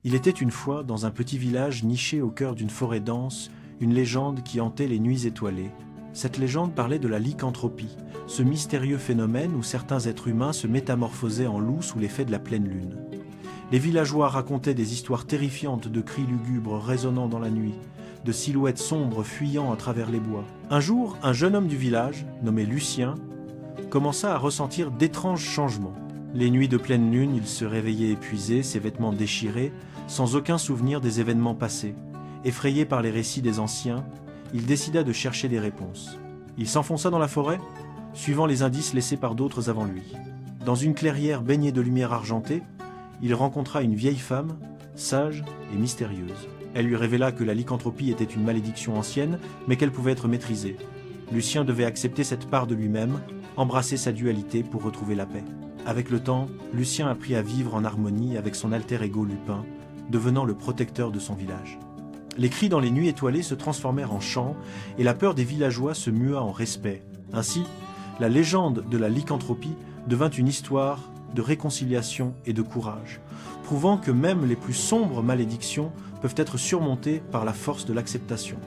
Il était une fois, dans un petit village niché au cœur d'une forêt dense, une légende qui hantait les nuits étoilées. Cette légende parlait de la lycanthropie, ce mystérieux phénomène où certains êtres humains se métamorphosaient en loups sous l'effet de la pleine lune. Les villageois racontaient des histoires terrifiantes de cris lugubres résonnant dans la nuit, de silhouettes sombres fuyant à travers les bois. Un jour, un jeune homme du village, nommé Lucien, commença à ressentir d'étranges changements. Les nuits de pleine lune, il se réveillait épuisé, ses vêtements déchirés, sans aucun souvenir des événements passés. Effrayé par les récits des anciens, il décida de chercher des réponses. Il s'enfonça dans la forêt, suivant les indices laissés par d'autres avant lui. Dans une clairière baignée de lumière argentée, il rencontra une vieille femme, sage et mystérieuse. Elle lui révéla que la lycanthropie était une malédiction ancienne, mais qu'elle pouvait être maîtrisée. Lucien devait accepter cette part de lui-même, embrasser sa dualité pour retrouver la paix. Avec le temps, Lucien apprit à vivre en harmonie avec son alter ego Lupin, devenant le protecteur de son village. Les cris dans les nuits étoilées se transformèrent en chants et la peur des villageois se mua en respect. Ainsi, la légende de la lycanthropie devint une histoire de réconciliation et de courage, prouvant que même les plus sombres malédictions peuvent être surmontées par la force de l'acceptation.